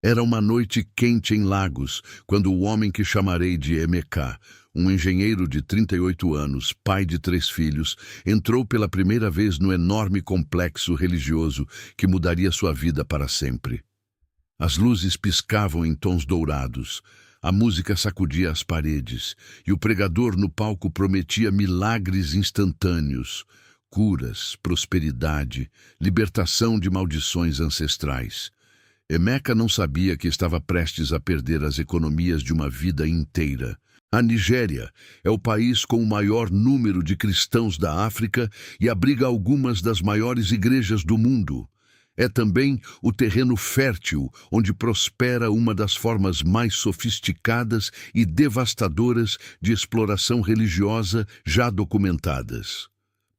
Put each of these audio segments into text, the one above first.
Era uma noite quente em Lagos, quando o homem que chamarei de Emeka, um engenheiro de 38 anos, pai de 3 filhos, entrou pela primeira vez no enorme complexo religioso que mudaria sua vida para sempre. As luzes piscavam em tons dourados, a música sacudia as paredes, e o pregador no palco prometia milagres instantâneos, curas, prosperidade, libertação de maldições ancestrais. Emeka não sabia que estava prestes a perder as economias de uma vida inteira. A Nigéria é o país com o maior número de cristãos da África e abriga algumas das maiores igrejas do mundo. É também o terreno fértil onde prospera uma das formas mais sofisticadas e devastadoras de exploração religiosa já documentadas.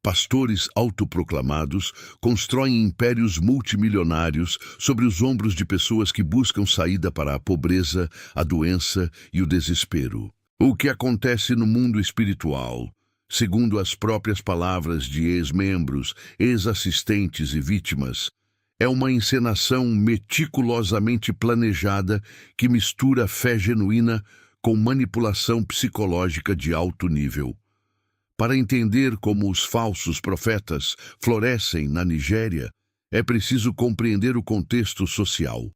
Pastores autoproclamados constroem impérios multimilionários sobre os ombros de pessoas que buscam saída para a pobreza, a doença e o desespero. O que acontece no mundo espiritual, segundo as próprias palavras de ex-membros, ex-assistentes e vítimas, é uma encenação meticulosamente planejada que mistura fé genuína com manipulação psicológica de alto nível. Para entender como os falsos profetas florescem na Nigéria, é preciso compreender o contexto social.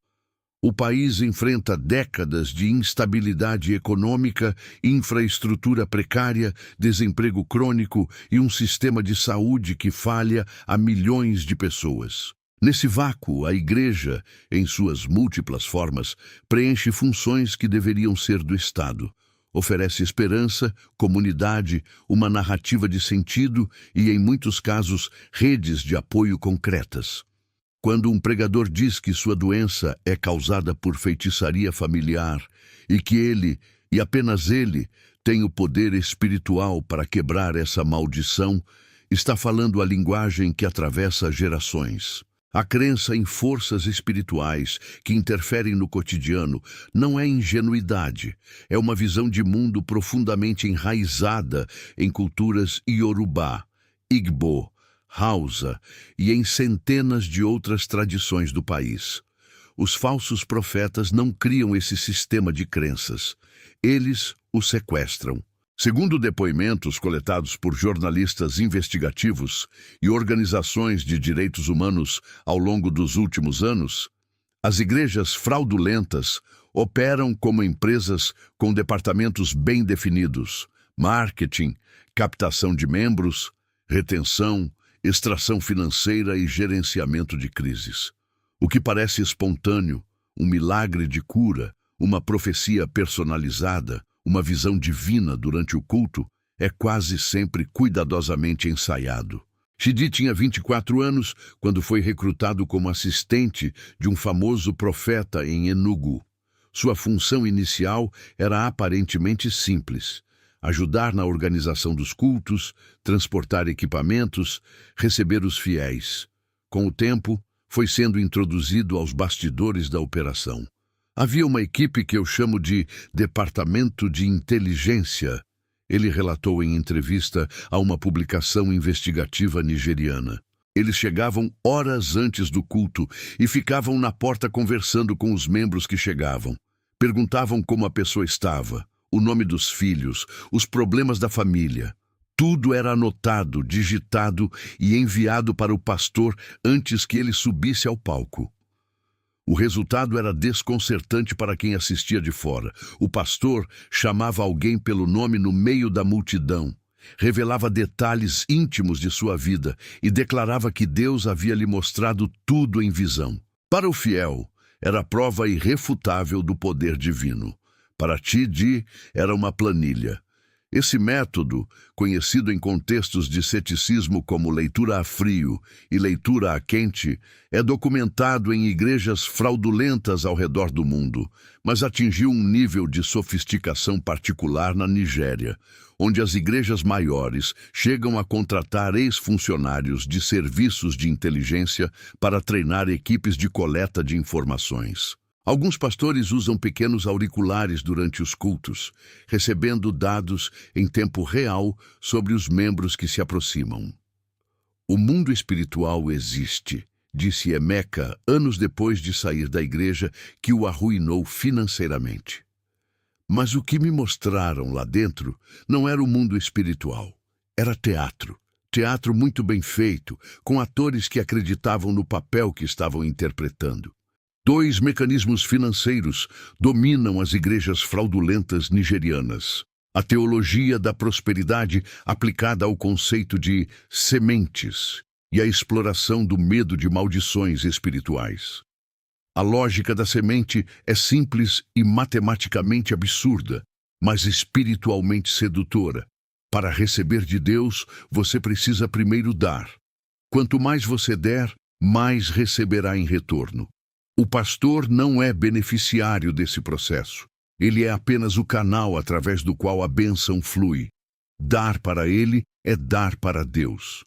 O país enfrenta décadas de instabilidade econômica, infraestrutura precária, desemprego crônico e um sistema de saúde que falha a milhões de pessoas. Nesse vácuo, a Igreja, em suas múltiplas formas, preenche funções que deveriam ser do Estado. Oferece esperança, comunidade, uma narrativa de sentido e, em muitos casos, redes de apoio concretas. Quando um pregador diz que sua doença é causada por feitiçaria familiar e que ele, e apenas ele, tem o poder espiritual para quebrar essa maldição, está falando a linguagem que atravessa gerações. A crença em forças espirituais que interferem no cotidiano não é ingenuidade, é uma visão de mundo profundamente enraizada em culturas Yorubá, Igbo, Hausa e em centenas de outras tradições do país. Os falsos profetas não criam esse sistema de crenças, eles o sequestram. Segundo depoimentos coletados por jornalistas investigativos e organizações de direitos humanos ao longo dos últimos anos, as igrejas fraudulentas operam como empresas com departamentos bem definidos: marketing, captação de membros, retenção, extração financeira e gerenciamento de crises. O que parece espontâneo, um milagre de cura, uma profecia personalizada, uma visão divina durante o culto, é quase sempre cuidadosamente ensaiado. Chidi tinha 24 anos quando foi recrutado como assistente de um famoso profeta em Enugu. Sua função inicial era aparentemente simples: ajudar na organização dos cultos, transportar equipamentos, receber os fiéis. Com o tempo, foi sendo introduzido aos bastidores da operação. Havia uma equipe que eu chamo de Departamento de Inteligência, ele relatou em entrevista a uma publicação investigativa nigeriana. Eles chegavam horas antes do culto e ficavam na porta conversando com os membros que chegavam. Perguntavam como a pessoa estava, o nome dos filhos, os problemas da família. Tudo era anotado, digitado e enviado para o pastor antes que ele subisse ao palco. O resultado era desconcertante para quem assistia de fora. O pastor chamava alguém pelo nome no meio da multidão, revelava detalhes íntimos de sua vida e declarava que Deus havia lhe mostrado tudo em visão. Para o fiel, era prova irrefutável do poder divino. Para Chidi, era uma planilha. Esse método, conhecido em contextos de ceticismo como leitura a frio e leitura a quente, é documentado em igrejas fraudulentas ao redor do mundo, mas atingiu um nível de sofisticação particular na Nigéria, onde as igrejas maiores chegam a contratar ex-funcionários de serviços de inteligência para treinar equipes de coleta de informações. Alguns pastores usam pequenos auriculares durante os cultos, recebendo dados em tempo real sobre os membros que se aproximam. O mundo espiritual existe, disse Emeka anos depois de sair da igreja, que o arruinou financeiramente. Mas o que me mostraram lá dentro não era o mundo espiritual. Era teatro. Teatro muito bem feito, com atores que acreditavam no papel que estavam interpretando. Dois mecanismos financeiros dominam as igrejas fraudulentas nigerianas. A teologia da prosperidade aplicada ao conceito de sementes e a exploração do medo de maldições espirituais. A lógica da semente é simples e matematicamente absurda, mas espiritualmente sedutora. Para receber de Deus, você precisa primeiro dar. Quanto mais você der, mais receberá em retorno. O pastor não é beneficiário desse processo. Ele é apenas o canal através do qual a bênção flui. Dar para ele é dar para Deus.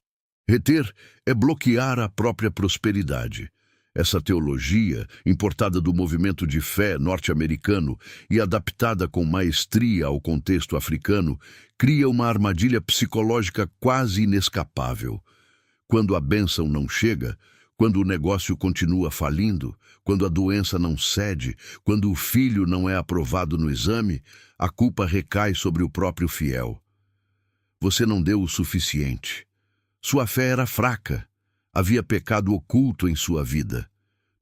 Reter é bloquear a própria prosperidade. Essa teologia, importada do movimento de fé norte-americano e adaptada com maestria ao contexto africano, cria uma armadilha psicológica quase inescapável. Quando a bênção não chega, quando o negócio continua falindo, quando a doença não cede, quando o filho não é aprovado no exame, a culpa recai sobre o próprio fiel. Você não deu o suficiente. Sua fé era fraca. Havia pecado oculto em sua vida.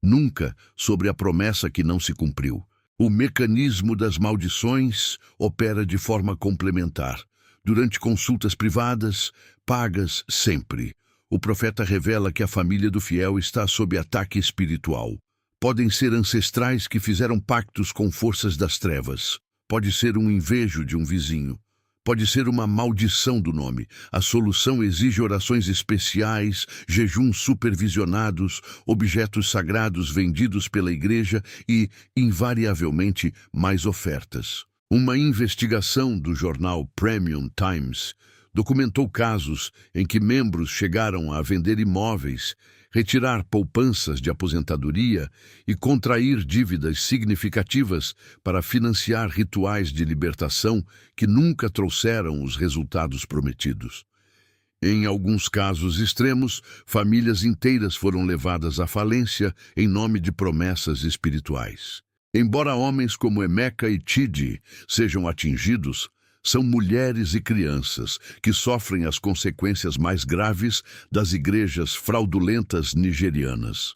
Nunca sobre a promessa que não se cumpriu. O mecanismo das maldições opera de forma complementar. Durante consultas privadas, pagas sempre. O profeta revela que a família do fiel está sob ataque espiritual. Podem ser ancestrais que fizeram pactos com forças das trevas. Pode ser um invejo de um vizinho. Pode ser uma maldição do nome. A solução exige orações especiais, jejuns supervisionados, objetos sagrados vendidos pela igreja e, invariavelmente, mais ofertas. Uma investigação do jornal Premium Times documentou casos em que membros chegaram a vender imóveis, retirar poupanças de aposentadoria e contrair dívidas significativas para financiar rituais de libertação que nunca trouxeram os resultados prometidos. Em alguns casos extremos, famílias inteiras foram levadas à falência em nome de promessas espirituais. Embora homens como Emeka e Chidi sejam atingidos, são mulheres e crianças que sofrem as consequências mais graves das igrejas fraudulentas nigerianas.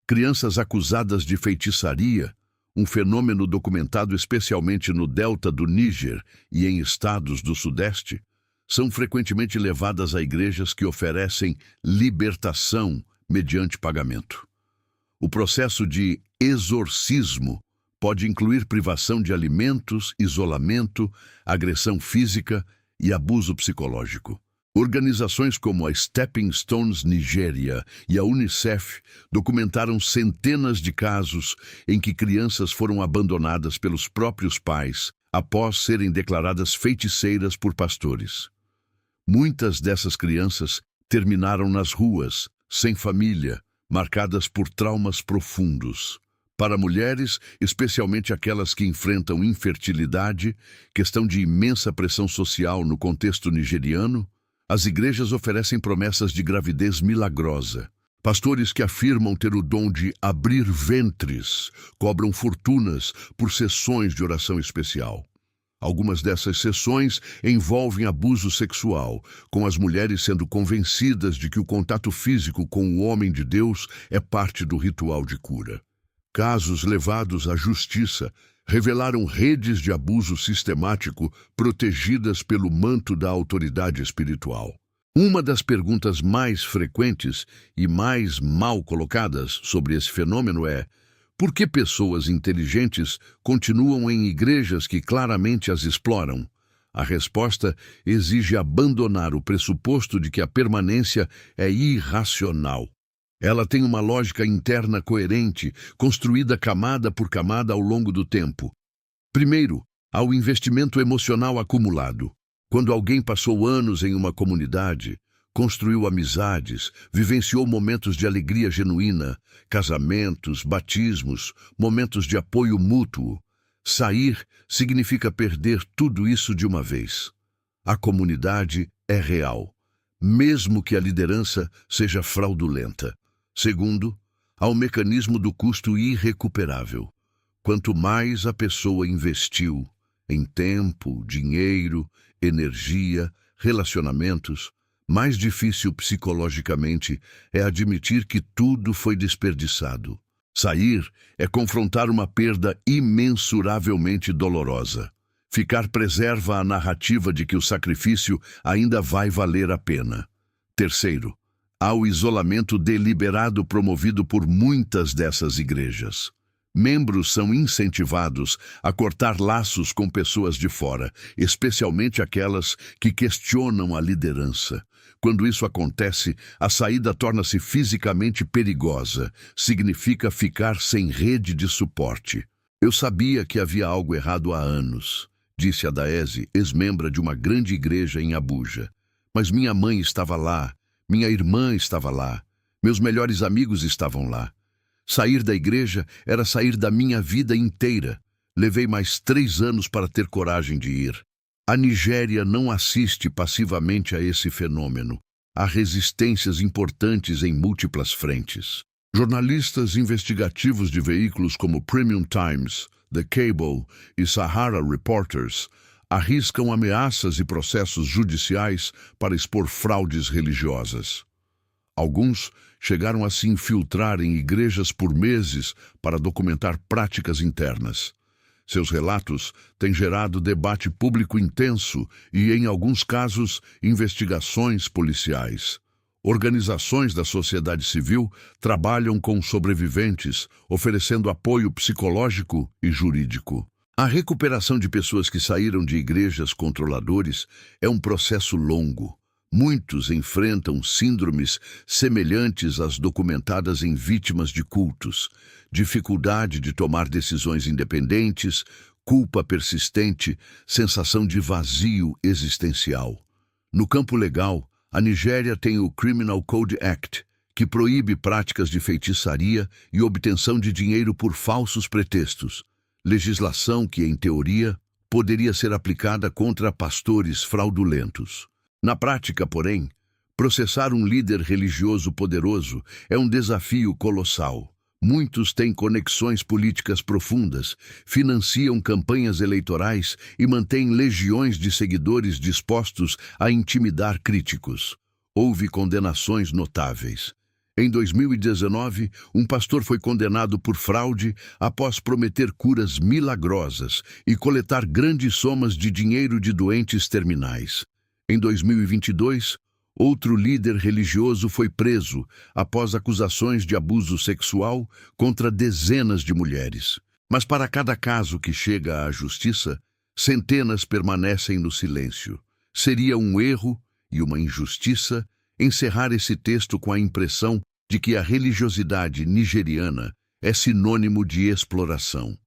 Crianças acusadas de feitiçaria, um fenômeno documentado especialmente no delta do Níger e em estados do Sudeste, são frequentemente levadas a igrejas que oferecem libertação mediante pagamento. O processo de exorcismo pode incluir privação de alimentos, isolamento, agressão física e abuso psicológico. Organizações como a Stepping Stones Nigéria e a Unicef documentaram centenas de casos em que crianças foram abandonadas pelos próprios pais após serem declaradas feiticeiras por pastores. Muitas dessas crianças terminaram nas ruas, sem família, marcadas por traumas profundos. Para mulheres, especialmente aquelas que enfrentam infertilidade, questão de imensa pressão social no contexto nigeriano, as igrejas oferecem promessas de gravidez milagrosa. Pastores que afirmam ter o dom de abrir ventres cobram fortunas por sessões de oração especial. Algumas dessas sessões envolvem abuso sexual, com as mulheres sendo convencidas de que o contato físico com o homem de Deus é parte do ritual de cura. Casos levados à justiça revelaram redes de abuso sistemático protegidas pelo manto da autoridade espiritual. Uma das perguntas mais frequentes e mais mal colocadas sobre esse fenômeno é: por que pessoas inteligentes continuam em igrejas que claramente as exploram? A resposta exige abandonar o pressuposto de que a permanência é irracional. Ela tem uma lógica interna coerente, construída camada por camada ao longo do tempo. Primeiro, há o investimento emocional acumulado. Quando alguém passou anos em uma comunidade, construiu amizades, vivenciou momentos de alegria genuína, casamentos, batismos, momentos de apoio mútuo, sair significa perder tudo isso de uma vez. A comunidade é real, mesmo que a liderança seja fraudulenta. Segundo, há o mecanismo do custo irrecuperável. Quanto mais a pessoa investiu em tempo, dinheiro, energia, relacionamentos, mais difícil psicologicamente é admitir que tudo foi desperdiçado. Sair é confrontar uma perda imensuravelmente dolorosa. Ficar preserva a narrativa de que o sacrifício ainda vai valer a pena. Terceiro, há o isolamento deliberado promovido por muitas dessas igrejas. Membros são incentivados a cortar laços com pessoas de fora, especialmente aquelas que questionam a liderança. Quando isso acontece, a saída torna-se fisicamente perigosa. Significa ficar sem rede de suporte. Eu sabia que havia algo errado há anos, disse a Daese, ex-membra de uma grande igreja em Abuja. Mas minha mãe estava lá, minha irmã estava lá, meus melhores amigos estavam lá. Sair da igreja era sair da minha vida inteira. Levei mais 3 anos para ter coragem de ir. A Nigéria não assiste passivamente a esse fenômeno. Há resistências importantes em múltiplas frentes. Jornalistas investigativos de veículos como Premium Times, The Cable e Sahara Reporters arriscam ameaças e processos judiciais para expor fraudes religiosas. Alguns chegaram a se infiltrar em igrejas por meses para documentar práticas internas. Seus relatos têm gerado debate público intenso e, em alguns casos, investigações policiais. Organizações da sociedade civil trabalham com sobreviventes, oferecendo apoio psicológico e jurídico. A recuperação de pessoas que saíram de igrejas controladores é um processo longo. Muitos enfrentam síndromes semelhantes às documentadas em vítimas de cultos, dificuldade de tomar decisões independentes, culpa persistente, sensação de vazio existencial. No campo legal, a Nigéria tem o Criminal Code Act, que proíbe práticas de feitiçaria e obtenção de dinheiro por falsos pretextos, legislação que, em teoria, poderia ser aplicada contra pastores fraudulentos. Na prática, porém, processar um líder religioso poderoso é um desafio colossal. Muitos têm conexões políticas profundas, financiam campanhas eleitorais e mantêm legiões de seguidores dispostos a intimidar críticos. Houve condenações notáveis. Em 2019, um pastor foi condenado por fraude após prometer curas milagrosas e coletar grandes somas de dinheiro de doentes terminais. Em 2022, outro líder religioso foi preso após acusações de abuso sexual contra dezenas de mulheres. Mas para cada caso que chega à justiça, centenas permanecem no silêncio. Seria um erro e uma injustiça encerrar esse texto com a impressão de que a religiosidade nigeriana é sinônimo de exploração.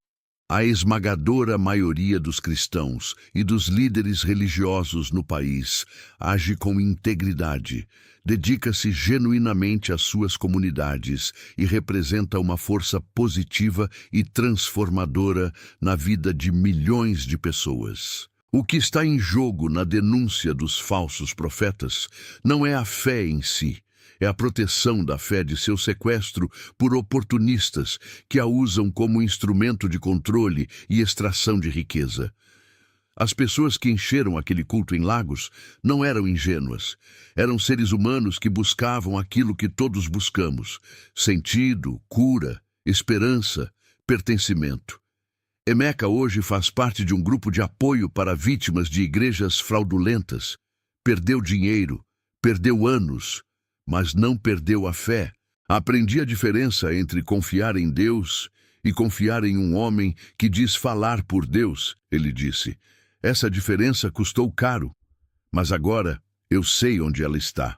A esmagadora maioria dos cristãos e dos líderes religiosos no país age com integridade, dedica-se genuinamente às suas comunidades e representa uma força positiva e transformadora na vida de milhões de pessoas. O que está em jogo na denúncia dos falsos profetas não é a fé em si, é a proteção da fé de seu sequestro por oportunistas que a usam como instrumento de controle e extração de riqueza. As pessoas que encheram aquele culto em Lagos não eram ingênuas. Eram seres humanos que buscavam aquilo que todos buscamos: sentido, cura, esperança, pertencimento. Emeka hoje faz parte de um grupo de apoio para vítimas de igrejas fraudulentas. Perdeu dinheiro, perdeu anos, mas não perdeu a fé. Aprendi a diferença entre confiar em Deus e confiar em um homem que diz falar por Deus, ele disse. Essa diferença custou caro, mas agora eu sei onde ela está.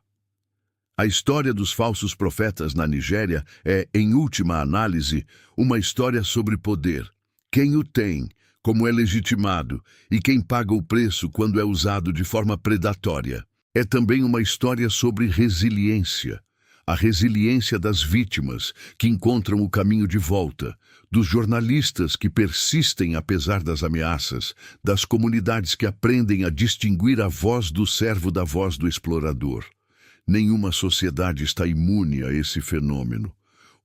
A história dos falsos profetas na Nigéria é, em última análise, uma história sobre poder. Quem o tem, como é legitimado, e quem paga o preço quando é usado de forma predatória. É também uma história sobre resiliência. A resiliência das vítimas, que encontram o caminho de volta, dos jornalistas que persistem apesar das ameaças, das comunidades que aprendem a distinguir a voz do servo da voz do explorador. Nenhuma sociedade está imune a esse fenômeno.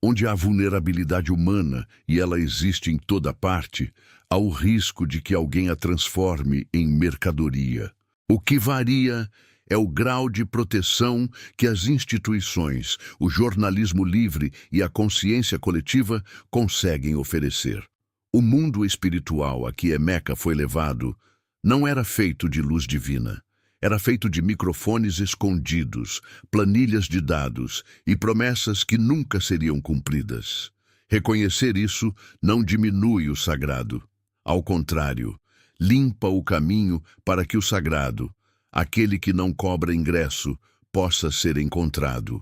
Onde há vulnerabilidade humana, e ela existe em toda parte, há o risco de que alguém a transforme em mercadoria. O que varia é o grau de proteção que as instituições, o jornalismo livre e a consciência coletiva conseguem oferecer. O mundo espiritual a que Emeka foi levado não era feito de luz divina. Era feito de microfones escondidos, planilhas de dados e promessas que nunca seriam cumpridas. Reconhecer isso não diminui o sagrado. Ao contrário, limpa o caminho para que o sagrado, aquele que não cobra ingresso, possa ser encontrado.